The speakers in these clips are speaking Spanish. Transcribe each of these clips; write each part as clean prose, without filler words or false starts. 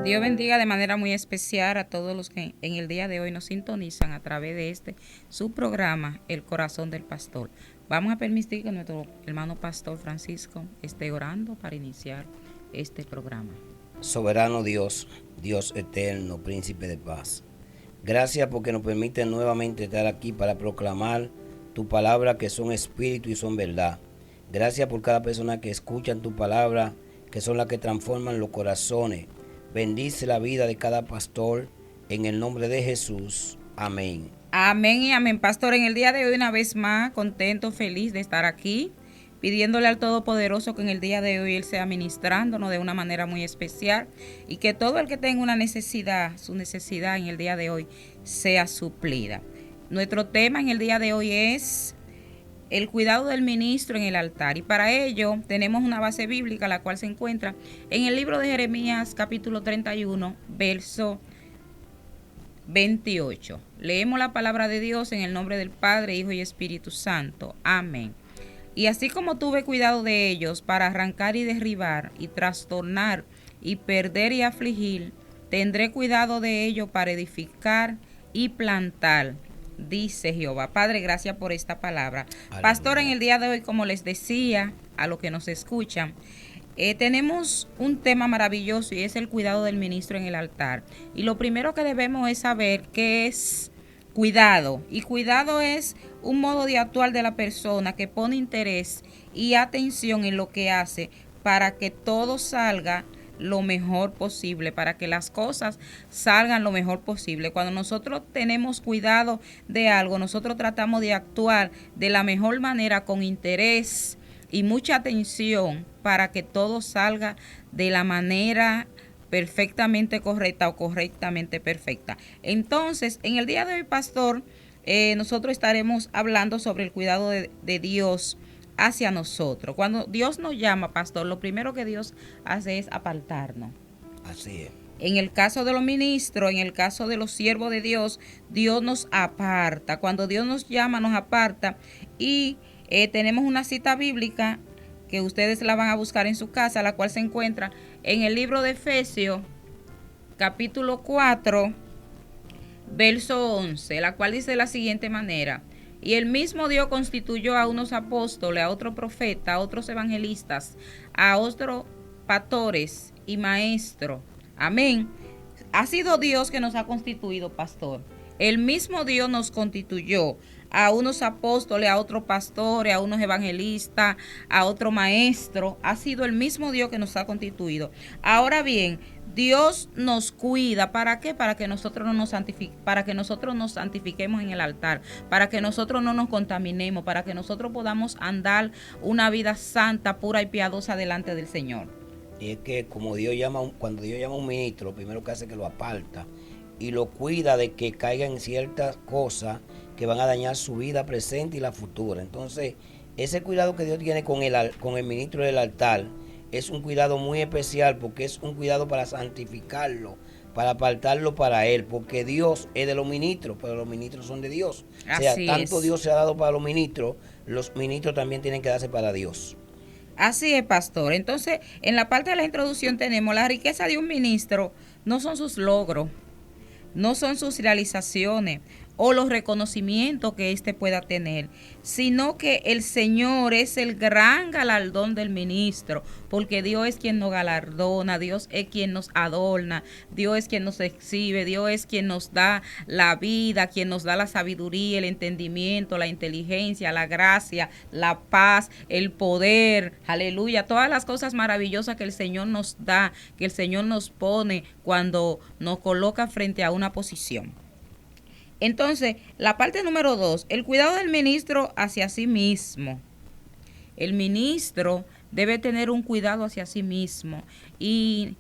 Dios bendiga de manera muy especial a todos los que en el día de hoy nos sintonizan a través de su programa, El Corazón del Pastor. Vamos a permitir que nuestro hermano pastor Francisco esté orando para iniciar este programa. Soberano Dios, Dios eterno, príncipe de paz. Gracias porque nos permite nuevamente estar aquí para proclamar tu palabra, que son espíritu y son verdad. Gracias por cada persona que escucha tu palabra, que son las que transforman los corazones. Bendice la vida de cada pastor en el nombre de Jesús. Amén. Amén y amén, pastor. En el día de hoy, una vez más, contento, feliz de estar aquí, pidiéndole al Todopoderoso que en el día de hoy Él sea ministrándonos de una manera muy especial y que todo el que tenga una necesidad, su necesidad en el día de hoy sea suplida. Nuestro tema en el día de hoy es el cuidado del ministro en el altar, y para ello tenemos una base bíblica, la cual se encuentra en el libro de Jeremías capítulo 31, verso 28. Leemos la palabra de Dios en el nombre del Padre, Hijo y Espíritu Santo. Amén. Y así como tuve cuidado de ellos para arrancar y derribar y trastornar y perder y afligir, tendré cuidado de ellos para edificar y plantar, dice Jehová. Padre, gracias por esta palabra. Aleluya. Pastor, en el día de hoy, como les decía a los que nos escuchan, tenemos un tema maravilloso y es el cuidado del ministro en el altar. Y lo primero que debemos es saber qué es cuidado. Y cuidado es un modo de actuar de la persona que pone interés y atención en lo que hace para que todo salga lo mejor posible, para que las cosas salgan lo mejor posible. Cuando nosotros tenemos cuidado de algo, nosotros tratamos de actuar de la mejor manera, con interés y mucha atención, para que todo salga de la manera perfectamente correcta o correctamente perfecta. Entonces, en el día de hoy, pastor, nosotros estaremos hablando sobre el cuidado de Dios hacia nosotros. Cuando Dios nos llama, pastor, lo primero que Dios hace es apartarnos. Así es. En el caso de los ministros, en el caso de los siervos de Dios, Dios nos aparta. Cuando Dios nos llama, nos aparta. Y tenemos una cita bíblica que ustedes la van a buscar en su casa, la cual se encuentra en el libro de Efesios, capítulo 4, verso 11, la cual dice de la siguiente manera: y el mismo Dios constituyó a unos apóstoles, a otros profetas, a otros evangelistas, a otros pastores y maestros. Amén. Ha sido Dios que nos ha constituido, pastor. El mismo Dios nos constituyó a unos apóstoles, a otros pastores, a unos evangelistas, a otro maestro. Ha sido el mismo Dios que nos ha constituido. Ahora bien, Dios nos cuida. ¿Para qué? Para que nosotros nos santifiquemos en el altar, para que nosotros no nos contaminemos, para que nosotros podamos andar una vida santa, pura y piadosa delante del Señor. Y es que como cuando Dios llama a un ministro, lo primero que hace es que lo aparta y lo cuida de que caiga en ciertas cosas que van a dañar su vida presente y la futura. Entonces, ese cuidado que Dios tiene con el ministro del altar es un cuidado muy especial, porque es un cuidado para santificarlo, para apartarlo para Él, porque Dios es de los ministros, pero los ministros son de Dios. Así o sea, tanto es. Dios se ha dado para los ministros también tienen que darse para Dios. Así es, pastor. Entonces, en la parte de la introducción tenemos la riqueza de un ministro, no son sus logros, no son sus realizaciones o los reconocimientos que éste pueda tener, sino que el Señor es el gran galardón del ministro, porque Dios es quien nos galardona, Dios es quien nos adorna, Dios es quien nos exhibe, Dios es quien nos da la vida, quien nos da la sabiduría, el entendimiento, la inteligencia, la gracia, la paz, el poder, aleluya, todas las cosas maravillosas que el Señor nos da, que el Señor nos pone cuando nos coloca frente a una posición. Entonces, la parte número 2, el cuidado del ministro hacia sí mismo. El ministro debe tener un cuidado hacia sí mismo. Y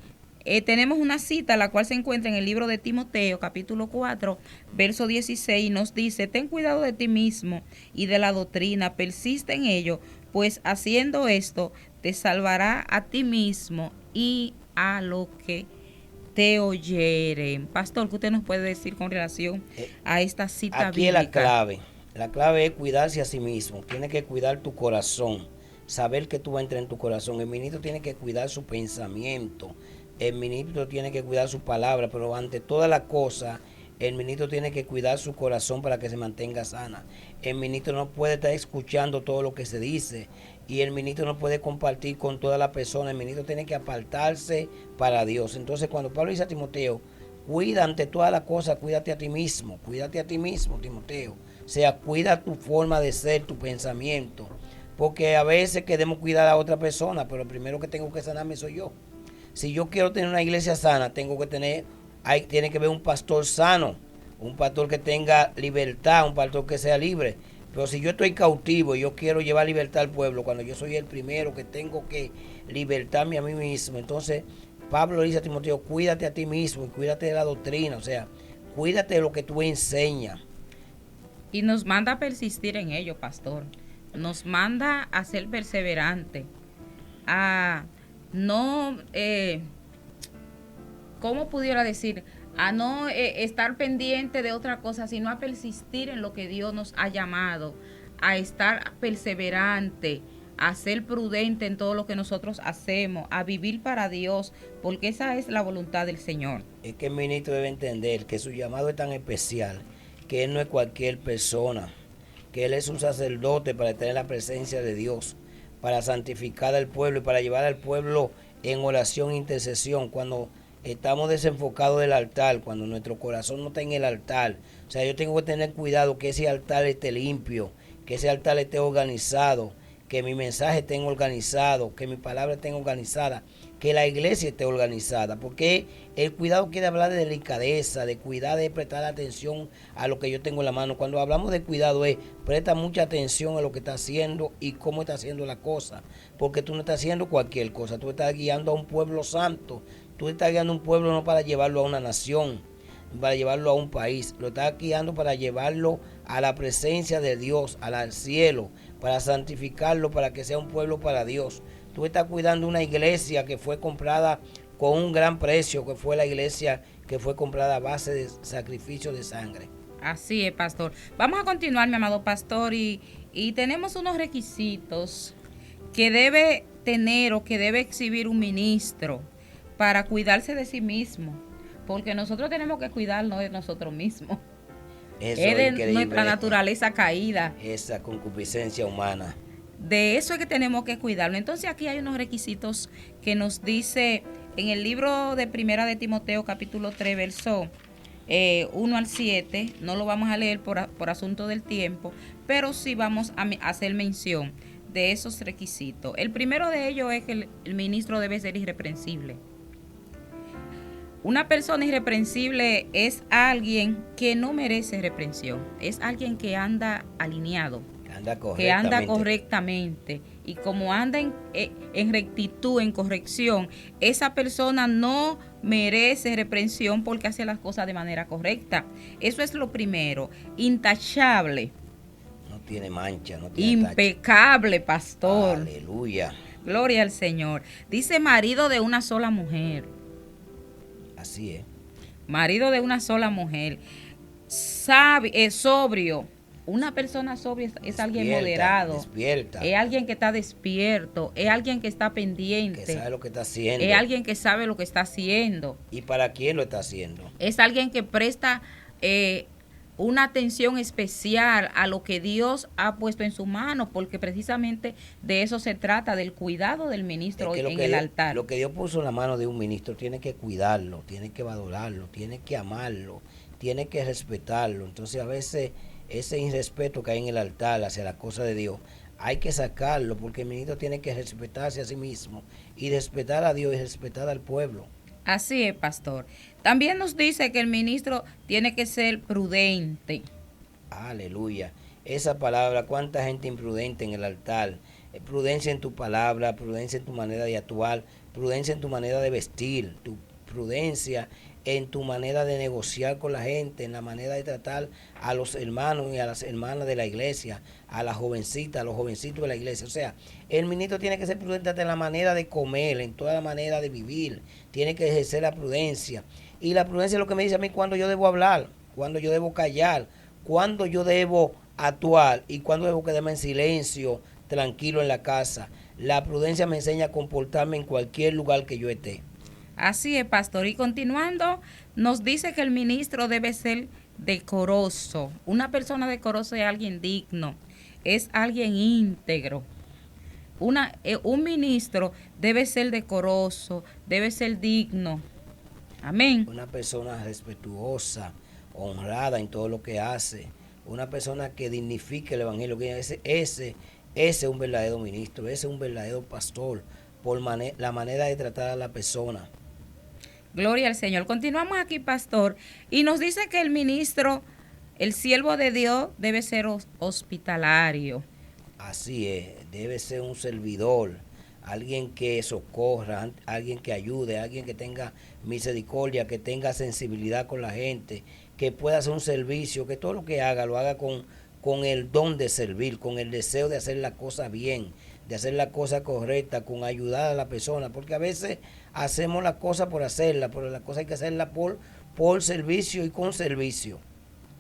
tenemos una cita, la cual se encuentra en el libro de Timoteo, capítulo 4, verso 16, y nos dice: ten cuidado de ti mismo y de la doctrina, persiste en ello, pues haciendo esto te salvará a ti mismo y a lo que te oyeren. Pastor, ¿qué usted nos puede decir con relación a esta cita aquí bíblica? Es la clave es cuidarse a sí mismo. Tiene que cuidar tu corazón, saber que tú vas a entrar en tu corazón. El ministro tiene que cuidar su pensamiento, el ministro tiene que cuidar su palabra, pero ante todas las cosas, el ministro tiene que cuidar su corazón para que se mantenga sana. El ministro no puede estar escuchando todo lo que se dice y el ministro no puede compartir con todas las personas. El ministro tiene que apartarse para Dios. Entonces, cuando Pablo dice a Timoteo, cuida ante todas las cosas, cuídate a ti mismo, Timoteo. O sea, cuida tu forma de ser, tu pensamiento. Porque a veces queremos cuidar a otra persona, pero el primero que tengo que sanarme soy yo. Si yo quiero tener una iglesia sana, tiene que haber un pastor sano, un pastor que tenga libertad, un pastor que sea libre. Pero si yo estoy cautivo y yo quiero llevar libertad al pueblo, cuando yo soy el primero que tengo que libertarme a mí mismo, entonces Pablo dice a Timoteo, cuídate a ti mismo y cuídate de la doctrina, o sea, cuídate de lo que tú enseñas. Y nos manda a persistir en ello, pastor. Nos manda a ser perseverante, a no, ¿cómo pudiera decir? A no estar pendiente de otra cosa, sino a persistir en lo que Dios nos ha llamado, a estar perseverante, a ser prudente en todo lo que nosotros hacemos, a vivir para Dios, porque esa es la voluntad del Señor. Es que el ministro debe entender que su llamado es tan especial, que él no es cualquier persona, que él es un sacerdote para estar en la presencia de Dios, para santificar al pueblo y para llevar al pueblo en oración e intercesión. Cuando estamos desenfocados del altar, cuando nuestro corazón no está en el altar, o sea, yo tengo que tener cuidado que ese altar esté limpio, que ese altar esté organizado, que mi mensaje esté organizado, que mi palabra esté organizada, que la iglesia esté organizada, porque el cuidado quiere hablar de delicadeza, de cuidar, de prestar atención a lo que yo tengo en la mano. Cuando hablamos de cuidado presta mucha atención a lo que está haciendo y cómo está haciendo la cosa, porque tú no estás haciendo cualquier cosa, tú estás guiando a un pueblo santo, tú estás guiando a un pueblo no para llevarlo a una nación, para llevarlo a un país, lo estás guiando para llevarlo a la presencia de Dios, al cielo, para santificarlo, para que sea un pueblo para Dios. Tú estás cuidando una iglesia que fue comprada con un gran precio, que fue la iglesia que fue comprada a base de sacrificio de sangre. Así es, pastor. Vamos a continuar, mi amado pastor, y tenemos unos requisitos que debe tener o que debe exhibir un ministro para cuidarse de sí mismo, porque nosotros tenemos que cuidarnos de nosotros mismos. Eso es de nuestra naturaleza caída. Esa concupiscencia humana. De eso es que tenemos que cuidarlo. Entonces aquí hay unos requisitos que nos dice en el libro de Primera de Timoteo, capítulo 3, verso 1 al 7. No lo vamos a leer por asunto del tiempo, pero sí vamos a hacer mención de esos requisitos. El primero de ellos es que el ministro debe ser irreprensible. Una persona irreprensible es alguien que no merece reprensión, es alguien que anda alineado, que anda correctamente. Y como anda en rectitud, en corrección, esa persona no merece reprensión porque hace las cosas de manera correcta. Eso es lo primero. Intachable. No tiene mancha, no tiene impecable, pastor. Aleluya. Gloria al Señor. Dice marido de una sola mujer. Así es. Marido de una sola mujer. Sobrio. Una persona sobria es alguien moderado. Despierta. Es alguien que está despierto. Es alguien que está pendiente. Que sabe lo que está haciendo. Es alguien que sabe lo que está haciendo. ¿Y para quién lo está haciendo? Es alguien que presta una atención especial a lo que Dios ha puesto en su mano, porque precisamente de eso se trata, del cuidado del ministro en el altar. Lo que Dios puso en la mano de un ministro tiene que cuidarlo, tiene que valorarlo, tiene que amarlo, tiene que respetarlo. Entonces a veces ese irrespeto que hay en el altar hacia la cosa de Dios, hay que sacarlo, porque el ministro tiene que respetarse a sí mismo y respetar a Dios y respetar al pueblo. Así es, pastor. También nos dice que el ministro tiene que ser prudente. Aleluya. Esa palabra, cuánta gente imprudente en el altar. Prudencia en tu palabra, prudencia en tu manera de actuar, prudencia en tu manera de vestir, tu prudencia en tu manera de negociar con la gente, en la manera de tratar a los hermanos y a las hermanas de la iglesia, a las jovencitas, a los jovencitos de la iglesia. O sea, el ministro tiene que ser prudente en la manera de comer, en toda la manera de vivir. Tiene que ejercer la prudencia. Y la prudencia es lo que me dice a mí cuando yo debo hablar, cuando yo debo callar, cuando yo debo actuar y cuando debo quedarme en silencio, tranquilo en la casa. La prudencia me enseña a comportarme en cualquier lugar que yo esté. Así es, pastor. Y continuando, nos dice que el ministro debe ser decoroso. Una persona decorosa es alguien digno, es alguien íntegro. Un ministro debe ser decoroso, debe ser digno. Amén. Una persona respetuosa, honrada en todo lo que hace, una persona que dignifique el evangelio. Ese es un verdadero ministro, ese es un verdadero pastor, por la manera de tratar a la persona. Gloria al Señor. Continuamos aquí, pastor, y nos dice que el ministro, el siervo de Dios, debe ser hospitalario. Así es, debe ser un servidor, alguien que socorra, alguien que ayude, alguien que tenga misericordia, que tenga sensibilidad con la gente, que pueda hacer un servicio, que todo lo que haga lo haga con el don de servir, con el deseo de hacer la cosa bien, de hacer la cosa correcta, con ayudar a la persona, porque a veces hacemos la cosa por hacerla, pero la cosa hay que hacerla por servicio y con servicio.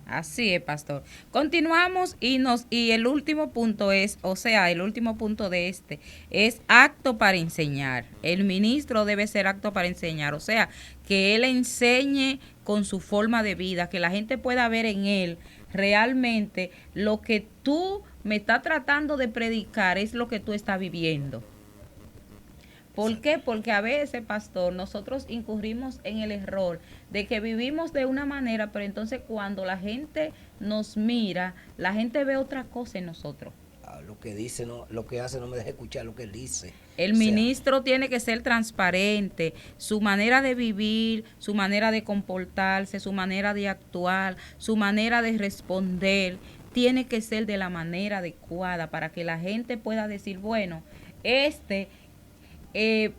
Así es, pastor. Continuamos y el último punto es, el último punto de este es apto para enseñar. El ministro debe ser apto para enseñar, o sea, que él enseñe con su forma de vida, que la gente pueda ver en él realmente lo que tú me estás tratando de predicar es lo que tú estás viviendo. ¿Por qué? Porque a veces, pastor, nosotros incurrimos en el error de que vivimos de una manera, pero entonces cuando la gente nos mira, la gente ve otra cosa en nosotros. Lo que dice, no, lo que hace no me deja escuchar lo que él dice. El ministro tiene que ser transparente, su manera de vivir, su manera de comportarse, su manera de actuar, su manera de responder, tiene que ser de la manera adecuada para que la gente pueda decir, bueno,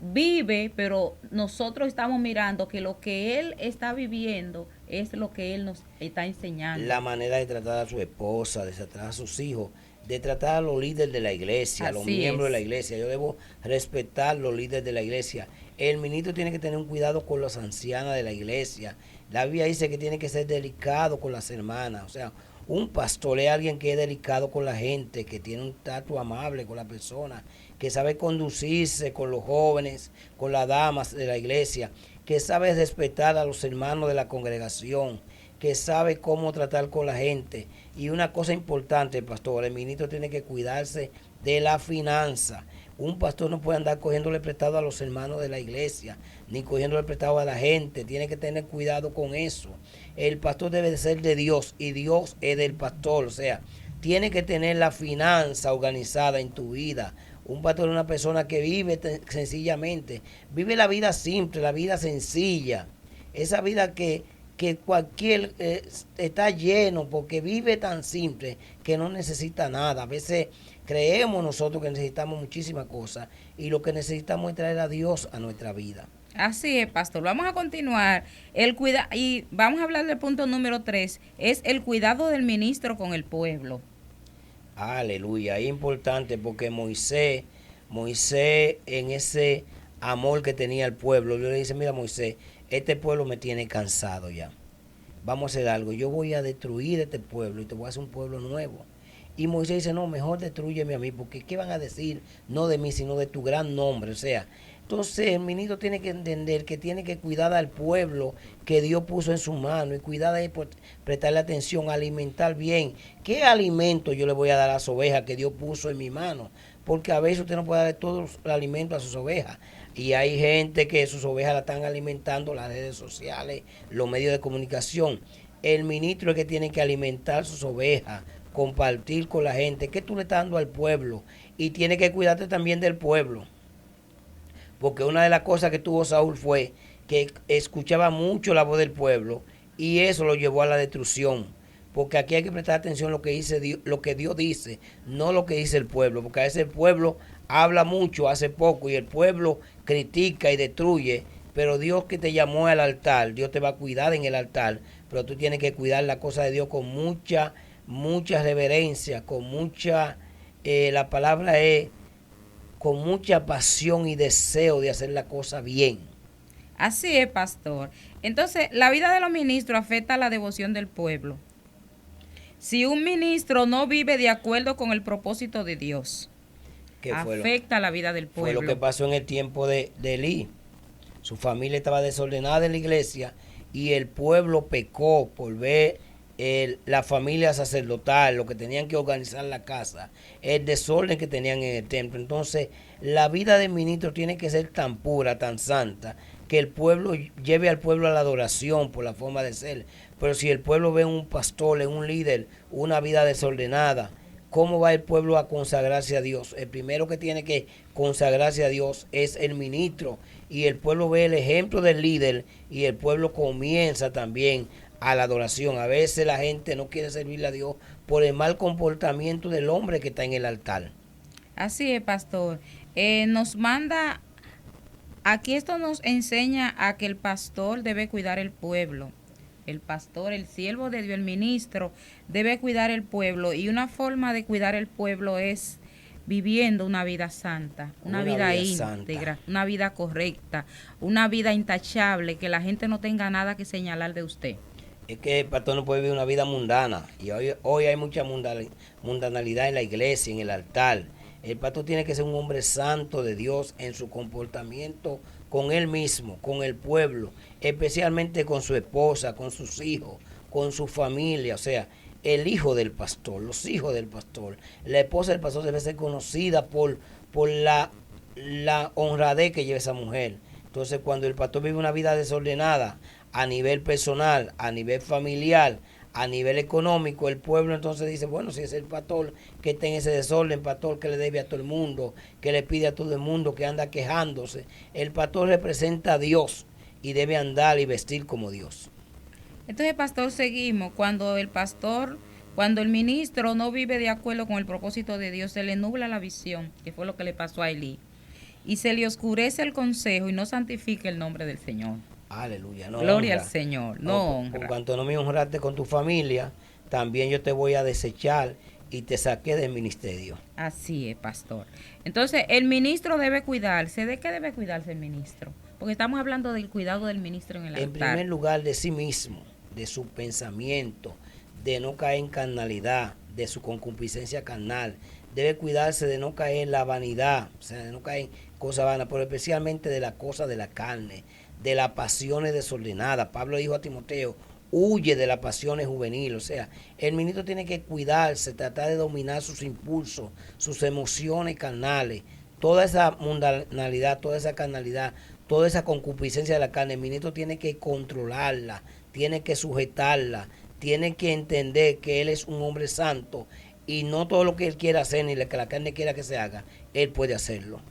vive, pero nosotros estamos mirando que lo que él está viviendo es lo que él nos está enseñando. La manera de tratar a su esposa, de tratar a sus hijos, de tratar a los líderes de la iglesia, a los miembros de la iglesia. Yo debo respetar los líderes de la iglesia. El ministro tiene que tener un cuidado con las ancianas de la iglesia. La Biblia dice que tiene que ser delicado con las hermanas. O sea, un pastor es alguien que es delicado con la gente, que tiene un trato amable con la persona, que sabe conducirse con los jóvenes, con las damas de la iglesia, que sabe respetar a los hermanos de la congregación, que sabe cómo tratar con la gente. Y una cosa importante, pastor, el ministro tiene que cuidarse de la finanza. Un pastor no puede andar cogiéndole prestado a los hermanos de la iglesia, ni cogiéndole prestado a la gente. Tiene que tener cuidado con eso. El pastor debe de ser de Dios y Dios es del pastor. O sea, tiene que tener la finanza organizada en tu vida. Un pastor es una persona que vive sencillamente, vive la vida simple, la vida sencilla. Esa vida que cualquier está lleno porque vive tan simple que no necesita nada. A veces creemos nosotros que necesitamos muchísimas cosas y lo que necesitamos es traer a Dios a nuestra vida. Así es, pastor. Vamos a continuar. Y vamos a hablar del punto número 3, es el cuidado del ministro con el pueblo. Aleluya, es importante porque Moisés en ese amor que tenía al pueblo, le dice, mira Moisés, este pueblo me tiene cansado ya. Vamos a hacer algo, yo voy a destruir este pueblo y te voy a hacer un pueblo nuevo. Y Moisés dice, no, mejor destrúyeme a mí, porque ¿qué van a decir? No de mí, sino de tu gran nombre. O sea, entonces el ministro tiene que entender que tiene que cuidar al pueblo que Dios puso en su mano y cuidar de prestarle atención, alimentar bien. ¿Qué alimento yo le voy a dar a las ovejas que Dios puso en mi mano? Porque a veces usted no puede darle todo el alimento a sus ovejas. Y hay gente que sus ovejas la están alimentando, las redes sociales, los medios de comunicación. El ministro es que tiene que alimentar sus ovejas, compartir con la gente. ¿Qué tú le estás dando al pueblo? Y tiene que cuidarte también del pueblo. Porque una de las cosas que tuvo Saúl fue que escuchaba mucho la voz del pueblo y eso lo llevó a la destrucción. Porque aquí hay que prestar atención a lo que dice Dios, lo que Dios dice, no lo que dice el pueblo. Porque a veces el pueblo habla mucho, hace poco, y el pueblo critica y destruye. Pero Dios que te llamó al altar, Dios te va a cuidar en el altar. Pero tú tienes que cuidar la cosa de Dios con mucha reverencia, con mucha, la palabra es, con mucha pasión y deseo de hacer la cosa bien. Así es, pastor. Entonces, la vida de los ministros afecta a la devoción del pueblo. Si un ministro no vive de acuerdo con el propósito de Dios, afecta la vida del pueblo. Fue lo que pasó en el tiempo de Elí. su familia estaba desordenada en la iglesia y el pueblo pecó por ver la familia sacerdotal, lo que tenían que organizar la casa, el desorden que tenían en el templo. Entonces, la vida del ministro tiene que ser tan pura, tan santa, que el pueblo lleve al pueblo a la adoración por la forma de ser. Pero si el pueblo ve en un pastor, en un líder, una vida desordenada, ¿cómo va el pueblo a consagrarse a Dios? El primero que tiene que consagrarse a Dios es el ministro, y el pueblo ve el ejemplo del líder y el pueblo comienza también a la adoración. A veces la gente no quiere servirle a Dios por el mal comportamiento del hombre que está en el altar. Así es, pastor. Nos manda, aquí esto nos enseña a que el pastor debe cuidar el pueblo. El pastor, el siervo de Dios, el ministro, debe cuidar el pueblo. Y una forma de cuidar el pueblo es viviendo una vida santa, una vida íntegra, una vida correcta, una vida intachable, que la gente no tenga nada que señalar de usted. Es que el pastor no puede vivir una vida mundana. Y hoy hay mucha mundanalidad en la iglesia, en el altar. El pastor tiene que ser un hombre santo de Dios en su comportamiento con él mismo, con el pueblo, especialmente con su esposa, con sus hijos, con su familia. O sea, el hijo del pastor, los hijos del pastor, la esposa del pastor debe ser conocida por la honradez que lleva esa mujer. Entonces, cuando el pastor vive una vida desordenada, a nivel personal, a nivel familiar, a nivel económico, el pueblo entonces dice, bueno, si es el pastor que está en ese desorden, pastor que le debe a todo el mundo, que le pide a todo el mundo, que anda quejándose. El pastor representa a Dios y debe andar y vestir como Dios. Entonces, pastor, seguimos. Cuando el ministro no vive de acuerdo con el propósito de Dios, se le nubla la visión, que fue lo que le pasó a Elí, y se le oscurece el consejo y no santifica el nombre del Señor. Aleluya, no Gloria honra. al Señor, no honra. Por cuanto no me honraste con tu familia, también yo te voy a desechar y te saqué del ministerio. Así es, pastor. Entonces, el ministro debe cuidarse. ¿De qué debe cuidarse el ministro? Porque estamos hablando del cuidado del ministro en el altar. En primer lugar, de sí mismo, de su pensamiento, de no caer en carnalidad, de su concupiscencia carnal. Debe cuidarse de no caer en la vanidad, o sea, de no caer en cosas vanas, pero especialmente de la cosa de la carne, de las pasiones desordenadas. Pablo dijo a Timoteo, huye de las pasiones juveniles. O sea, el ministro tiene que cuidarse, tratar de dominar sus impulsos, sus emociones carnales, toda esa mundanalidad, toda esa carnalidad, toda esa concupiscencia de la carne. El ministro tiene que controlarla, tiene que sujetarla, tiene que entender que él es un hombre santo y no todo lo que él quiera hacer ni lo que la carne quiera que se haga, él puede hacerlo.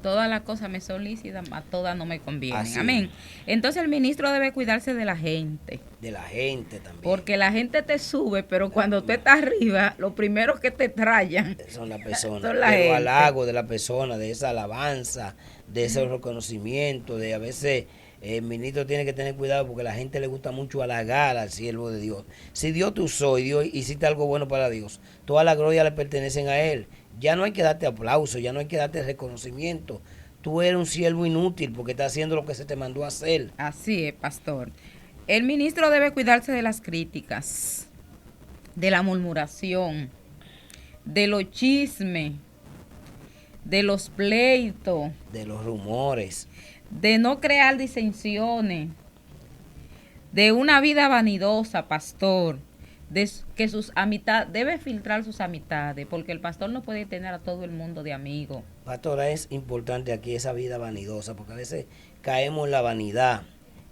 Todas las cosas me son lícitas, a todas no me convienen. Así. Amén. Entonces el ministro debe cuidarse de la gente. De la gente también. Porque la gente te sube, pero cuando tú estás arriba, lo primero que te trayan son las personas. Son la del gente. halago de la persona, de esa alabanza, de ese reconocimiento, de a veces el ministro tiene que tener cuidado porque a la gente le gusta mucho halagar al siervo de Dios. Si Dios te usó y Dios hiciste algo bueno para Dios, toda la gloria le pertenecen a Él. Ya no hay que darte aplauso, ya no hay que darte reconocimiento. Tú eres un siervo inútil porque estás haciendo lo que se te mandó a hacer. Así es, pastor. El ministro debe cuidarse de las críticas, de la murmuración, de los chismes, de los pleitos, de los rumores, de no crear disensiones, de una vida vanidosa, pastor, de que sus amistades, debe filtrar sus amistades, porque el pastor no puede tener a todo el mundo de amigo. Pastora, es importante aquí esa vida vanidosa, porque a veces caemos en la vanidad,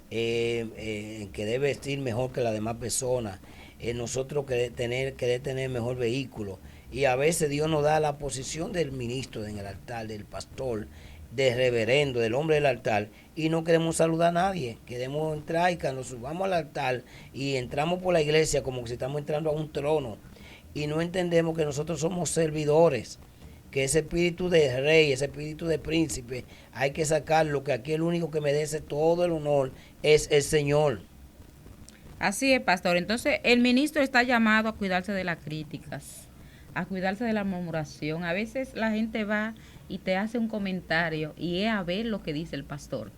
que debe vestir mejor que la demás personas, nosotros querer tener mejor vehículo, y a veces Dios nos da la posición del ministro en el altar, del pastor, del reverendo, del hombre del altar, y no queremos saludar a nadie. Queremos entrar y cuando subamos al altar y entramos por la iglesia como si estamos entrando a un trono, y no entendemos que nosotros somos servidores, que ese espíritu de rey, ese espíritu de príncipe, hay que sacarlo, que aquí el único que merece todo el honor es el Señor. Así es, pastor. Entonces, el ministro está llamado a cuidarse de las críticas, a cuidarse de la murmuración. A veces la gente va y te hace un comentario y es a ver lo que dice el pastor.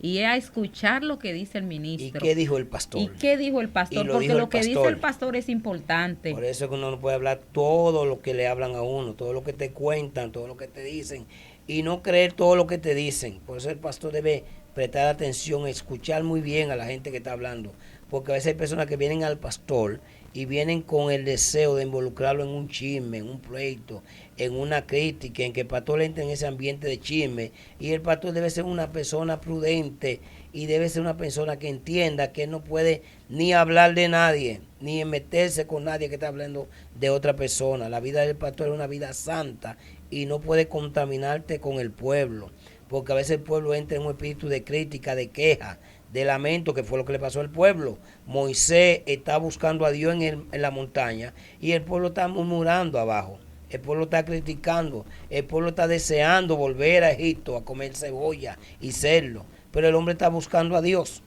Y es a escuchar lo que dice el ministro. ¿Y qué dijo el pastor? ¿Y qué dijo el pastor? Porque lo que dice el pastor es importante. Por eso es que uno no puede hablar todo lo que le hablan a uno, todo lo que te cuentan, todo lo que te dicen, y no creer todo lo que te dicen. Por eso el pastor debe prestar atención, escuchar muy bien a la gente que está hablando, porque a veces hay personas que vienen al pastor y vienen con el deseo de involucrarlo en un chisme, en un pleito, en una crítica, en que el pastor entre en ese ambiente de chisme, y el pastor debe ser una persona prudente y debe ser una persona que entienda que no puede ni hablar de nadie, ni meterse con nadie que está hablando de otra persona. La vida del pastor es una vida santa y no puede contaminarte con el pueblo, porque a veces el pueblo entra en un espíritu de crítica, de queja, de lamento, que fue lo que le pasó al pueblo. Moisés está buscando a Dios en la montaña y el pueblo está murmurando abajo. El pueblo está criticando, el pueblo está deseando volver a Egipto a comer cebolla y cerdo, pero el hombre está buscando a Dios,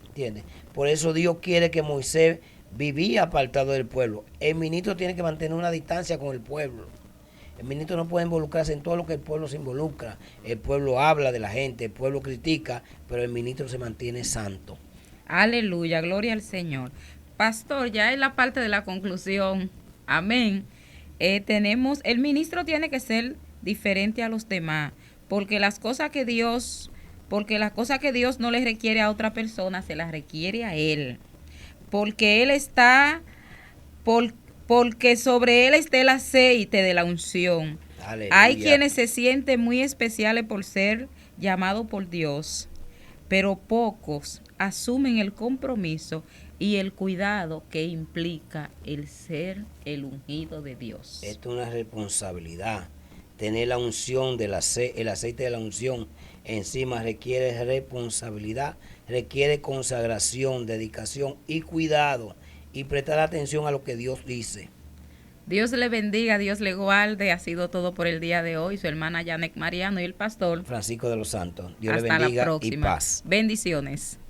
¿entiendes? Por eso Dios quiere que Moisés vivía apartado del pueblo. El ministro tiene que mantener una distancia con el pueblo. El ministro no puede involucrarse en todo lo que el pueblo se involucra. El pueblo habla de la gente, el pueblo critica, pero el ministro se mantiene santo. Aleluya, gloria al Señor. Pastor, ya en la parte de la conclusión, amén. El ministro tiene que ser diferente a los demás, porque las cosas que Dios no le requiere a otra persona, se las requiere a él. Porque porque sobre él está el aceite de la unción. Aleluya. Hay quienes se sienten muy especiales por ser llamados por Dios, pero pocos asumen el compromiso y el cuidado que implica el ser el ungido de Dios. Esto es una responsabilidad. Tener la unción el aceite de la unción encima requiere responsabilidad, requiere consagración, dedicación y cuidado, y prestar atención a lo que Dios dice. Dios le bendiga, Dios le guarde. Ha sido todo por el día de hoy. Su hermana Janet Mariano y el pastor Francisco de los Santos. Dios Hasta le bendiga la próxima. y paz. Bendiciones.